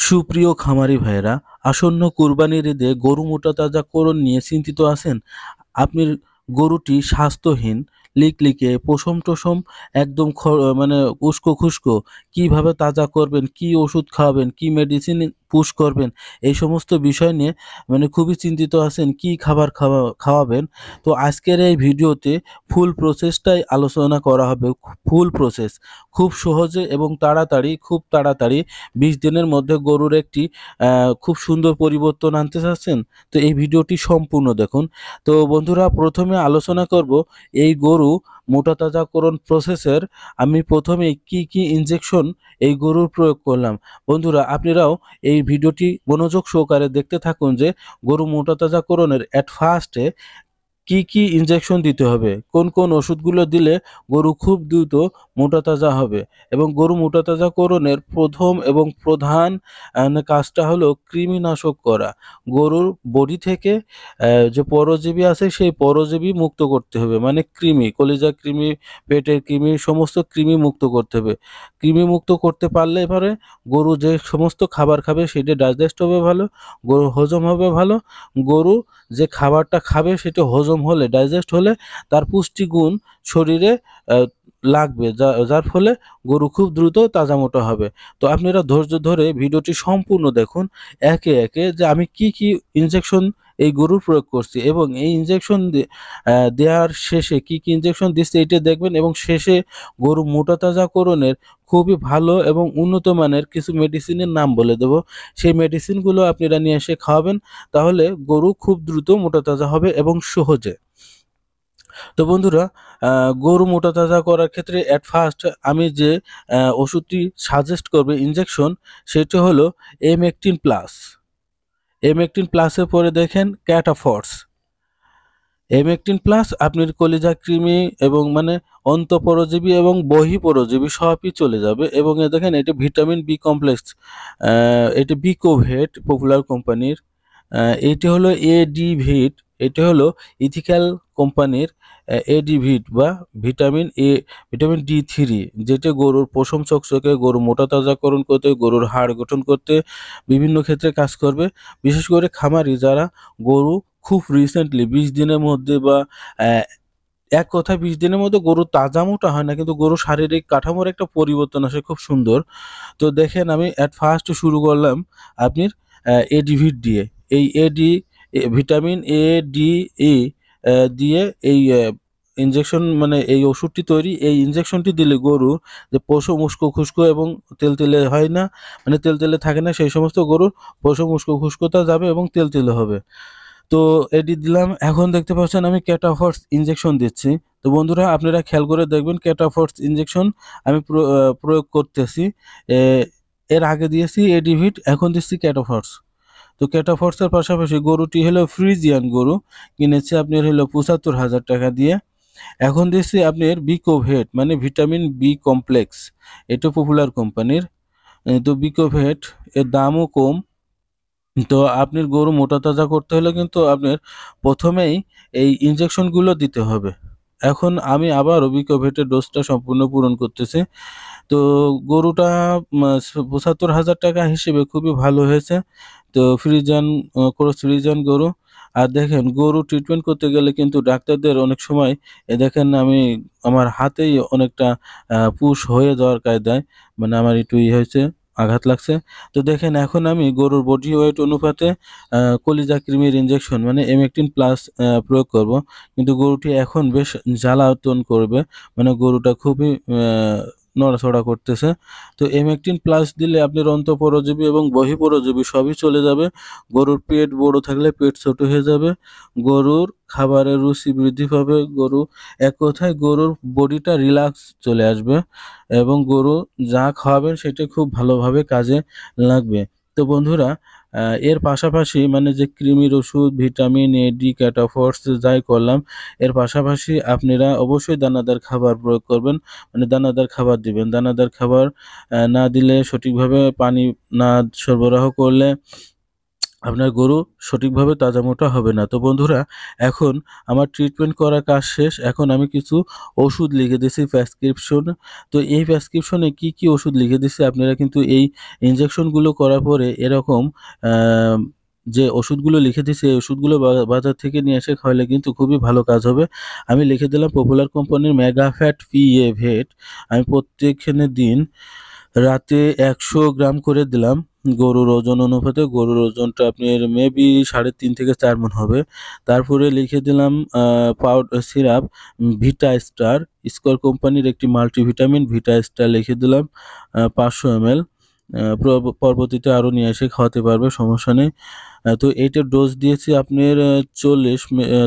সুপ্রিয় খামারি ভাইয়েরা, আসন্ন কুরবানির ঈদে গরু মোটাতাজাকরণ নিয়ে চিন্তিত আছেন? আপনার গরুটি স্বাস্থ্যহীন, লিকলিকে, পশম-টশম একদম মানে উস্কো-খুস্কো। কিভাবে তাজা করবেন, কি ওষুধ খাওয়াবেন, কি মেডিসিন পুশ করবেন, এই সমস্ত বিষয় নিয়ে মানে খুবই চিন্তিত আছেন, কি খাবার খাওয়াবেন। তো আজকের এই ভিডিওতে ফুল প্রসেসটাই আলোচনা করা হবে। ফুল প্রসেস খুব সহজে এবং খুব তাড়াতাড়ি ২০ দিনের মধ্যে গরুর একটি খুব সুন্দর পরিবর্তন আনতে চাচ্ছেন? তো এই ভিডিওটি সম্পূর্ণ দেখুন। তো বন্ধুরা, প্রথমে আলোচনা করব এই গরু মোটাতাজাকরণ প্রসেসের আমি প্রথমে কি ইনজেকশন এই গরুর প্রয়োগ করলাম। বন্ধুরা, আপনারাও এই ভিডিওটি মনোযোগ সহকারে দেখতে থাকুন যে গরু মোটাতাজাকরণের এট ফার্স্টে কি ইনজেকশন দিতে হবে, কোন ওষুধগুলো দিলে গরু খুব দ্রুত মোটাতাজা হবে। এবং গরু মোটাতাজাকরণের প্রথম এবং প্রধান কাজটা হলো কৃমিনাশক করা। গরুর বডি থেকে যে পরজীবী আছে সেই পরজীবী মুক্ত করতে হবে, মানে কৃমি, কলিজার কৃমি, পেটের কৃমি, সমস্ত কৃমি মুক্ত করতে হবে। কৃমি মুক্ত করতে পারলে এবারে গরু যে সমস্ত খাবার খাবে সেটা ডাইজেস্ট হবে ভালো, গরু হজম হবে ভালো। গরু যে খাবারটা খাবে সেটা হজম হলে, ডাইজেস্ট হলে তার পুষ্টিগুণ শরীরে লাগবে, যার ফলে গরু খুব দ্রুত তাজা মোটা হবে। তো আপনারা ধৈর্য ধরে ভিডিওটি সম্পূর্ণ দেখুন একে একে যে আমি কি ইনজেকশন এই গরুর প্রয়োগ করছি এবং এই ইনজেকশন দেওয়ার শেষে কি ইনজেকশন দিচ্ছে এটা দেখবেন। এবং শেষে গরু মোটা তাজাকরণের খুবই ভালো এবং উন্নত মানের কিছু মেডিসিনের নাম বলে দেব। সেই মেডিসিনগুলো আপনারা নিয়ে এসে খাওয়াবেন, তাহলে গরু খুব দ্রুত মোটাতাজা হবে এবং সহজে। তো বন্ধুরা, গরু মোটাতাজা করার ক্ষেত্রে এট ফার্স্ট আমি যে ওষুধটি সাজেস্ট করবে ইনজেকশন, সেটি হলো এমেকটিন প্লাস। এমেকটিন প্লাসের পরে দেখেন ক্যাটাফর্স। এমেকটিন প্লাস আপনার কলিজা কৃমি এবং মানে অন্তঃপরজীবী এবং বহিঃপরজীবী সবই চলে যাবে। এবং দেখেন এটি ভিটামিন বি কমপ্লেক্স, এটি বিকোভেট পপুলার কোম্পানির। এটি হলো এডিভিট, এটি হলো ইথিক্যাল কোম্পানির এডিভিট বা ভিটামিন ডি3, যেটা গরুর পশম চকচকে, গরু মোটা তাজাকরণ করতে, গরুর হাড় গঠন করতে বিভিন্ন ক্ষেত্রে কাজ করবে। বিশেষ করে খামারি যারা গরু খুব রিসেন্টলি ২০ দিনের মধ্যে বা এক কথায় ২০ দিনের মধ্যে গরু তাজা মোটা হয় না, কিন্তু গরুর শারীরিক কাঠামোর একটা পরিবর্তন আসে খুব সুন্দর। তো দেখেন আমি এট ফার্স্ট শুরু করলাম আপনার এডিভিট দিয়ে। এই ভিটামিন এ ডি ই দিয়ে এই ইনজেকশন, মানে এই ওষুধটি তৈরি, এই ইনজেকশনটি দিলে গরু যে পশম উস্কো খুস্কো এবং তেলতেলে হয় না, মানে তেলতেলে থাকে না, সেই সমস্ত গরুর পশম উস্কো খুস্কোতা যাবে এবং তেলতেলে হবে। তো এটি দিলাম। এখন দেখতে পাচ্ছেন আমি ক্যাটাফর্স ইনজেকশন দিচ্ছি। তো বন্ধুরা, আপনারা খেয়াল করে দেখবেন ক্যাটাফর্স ইনজেকশন আমি প্রয়োগ করতেছি। এ এর আগে দিয়েছি এডিভিট, এখন দিচ্ছি ক্যাটাফর্স। তো ক্যাটাফর্সের পাশাপাশি গরুটি হলো ফ্রিজিয়ান গরু, কিনেছি আপনার হলো ৭৫,০০০ টাকা দিয়ে। এখন দিচ্ছি আপনার বিকোভেট, মানে ভিটামিন বি কমপ্লেক্স, এটা পপুলার কোম্পানির। তো বিকোভেট এর দামও কম। তো আপনার গরু মোটা তাজা করতে হলে কিন্তু আপনার প্রথমেই এই ইনজেকশনগুলো দিতে হবে। এখন আমি আবার বিকোভেটের ডোজটা সম্পূর্ণ পূরণ করতেছি। তো গরুটা ৭৫,০০০ টাকা হিসেবে খুবই ভালো হয়েছে। তো ফ্রিজিয়ান ক্রস ফ্রিজিয়ান গরু। আর দেখেন গরু ট্রিটমেন্ট করতে গেলে কিন্তু ডাক্তারদের অনেক সময় দেখেন আমি আমার হাতেই অনেকটা পুশ হয়ে যাওয়ার কায়দায়, মানে আমার একটু হয়েছে, আঘাত লাগছে। তো দেখেন এখন আমি গরুর বডি ওয়েট অনুপাতে কলিজা কৃমির ইনজেকশন মানে এমেকটিন প্লাস প্রয়োগ করব। কিন্তু গরুটি এখন বেশ জ্বালাতন করবে, মানে গরুটা খুবই নড়াচড়া করতেছে। তো এমেকটিন প্লাস দিলে আপনার অন্তঃপরজীবী এবং বহিঃপরজীবী সবই চলে যাবে। গরুর পেট বড় থাকলে পেট ছোট হয়ে যাবে, গরুর খাবারের রুচি বৃদ্ধি পাবে, এক কথায় গরুর বডিটা রিল্যাক্স চলে আসবে এবং গরু যা খাওয়াবেন সেটা খুব ভালোভাবে কাজে লাগবে। তো বন্ধুরা, এর পাশাপাশি মানে যে কৃমির ওষুধ, ভিটামিন এ, ডি, ক্যাটাফর্স যাই করলাম, এর পাশাপাশি আপনারা অবশ্যই দানাদার খাবার প্রয়োগ করবেন, মানে দানাদার খাবার দিবেন। দানাদার খাবার না দিলে, সঠিকভাবে পানি না সরবরাহ করলে আপনার গরু সঠিকভাবে তাজা মোটা হবে না। তো বন্ধুরা, এখন আমার ট্রিটমেন্ট করা কাজ শেষ। এখন আমি কিছু ওষুধ লিখে দিছি প্রেসক্রিপশন। তো এই প্রেসক্রিপশনে কি ওষুধ লিখে দিছি, আপনারা কিন্তু এই ইনজেকশনগুলো করার পরে এরকম আ যে ওষুধগুলো লিখে দিছি, এই ওষুধগুলো বাজার থেকে নিয়ে এসে খাওয়ালে কিন্তু খুবই ভালো কাজ হবে। আমি লিখে দিলাম পপুলার কোম্পানির মেগাফ্যাট PA ভেট। আমি প্রত্যেকখানে দিন রাতে ১০০ গ্রাম করে দিলাম। গরুর ওজন অনুপাতে গরুর ওজনটা আপনার মেবি ৩.৫ থেকে ৪ মণ হবে। তারপরে লিখে দিলাম সিরাপ ভিটা স্টার, স্কয়ার কোম্পানির একটি মাল্টিভিটামিন ভিটা স্টার লিখে দিলাম ৫০০ ml। পরবর্তীতে আরও নিয়ে এসে খাওয়াতে পারবে, সমস্যা নেই। তো এইটার ডোজ দিয়েছি আপনার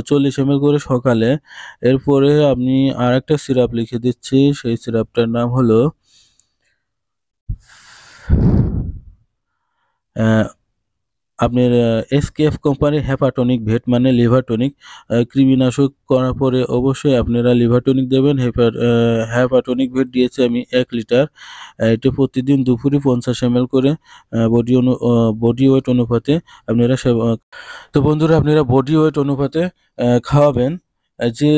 ৪০ ml করে সকালে। এরপরে আমি আরেকটা সিরাপ লিখে দিচ্ছি, সেই সিরাপটার নাম হলো অ্যা আপনার এসকেএফ কোম্পানির হেপাটনিক ভেট মানে লিভার টনিক। কৃমিনাশক করার পরে অবশ্যই আপনারা লিভার টনিক দেবেন। হেপাটনিক ভেট দিয়েছি আমি ১ লিটার। এটা প্রতিদিন দুপুরে ৫০ ml করে বডি ওয়েট অনুপাতে আপনারা তো বন্ধুরা, আপনারা বডি ওয়েট অনুপাতে খাওয়াবেন। যে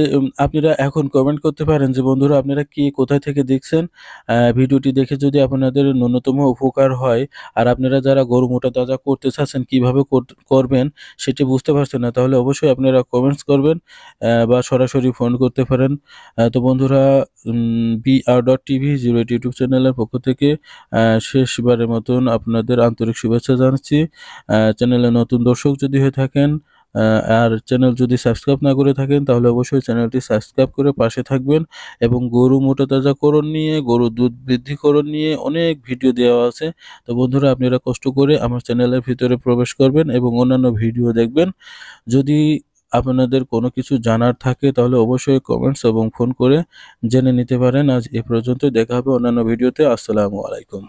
আপনারা এখন কমেন্ট করতে পারেন যে বন্ধুরা, আপনারা কে কোথায় থেকে দেখছেন? ভিডিওটি দেখে যদি আপনাদের ন্যূনতম উপকার হয়, আর আপনারা যারা গরু মোটা তাজা করতে চাচ্ছেন কীভাবে করবেন সেটি বুঝতে পারছেন না, তাহলে অবশ্যই আপনারা কমেন্টস করবেন বা সরাসরি ফোন করতে পারেন। তো বন্ধুরা, BR.TV 08 ইউটিউব চ্যানেলের পক্ষ থেকে শেষবারের মতন আপনাদের আন্তরিক শুভেচ্ছা জানাচ্ছি। চ্যানেলে নতুন দর্শক যদি হয়ে থাকেন, আর চ্যানেল যদি সাবস্ক্রাইব না করে থাকেন, তাহলে অবশ্যই চ্যানেলটি সাবস্ক্রাইব করে পাশে থাকবেন। এবং গরু মোটা তাজাকরণ নিয়ে, গরুর দুধ বৃদ্ধিকরণ নিয়ে অনেক ভিডিও দেওয়া আছে। তো বন্ধুরা, আপনারা কষ্ট করে আমার চ্যানেলের ভিতরে প্রবেশ করবেন এবং অন্যান্য ভিডিও দেখবেন। যদি আপনাদের কোনো কিছু জানার থাকে তাহলে অবশ্যই কমেন্টস এবং ফোন করে জেনে নিতে পারেন। আজ এ পর্যন্তই, দেখা হবে অন্যান্য ভিডিওতে। আসসালামু আলাইকুম।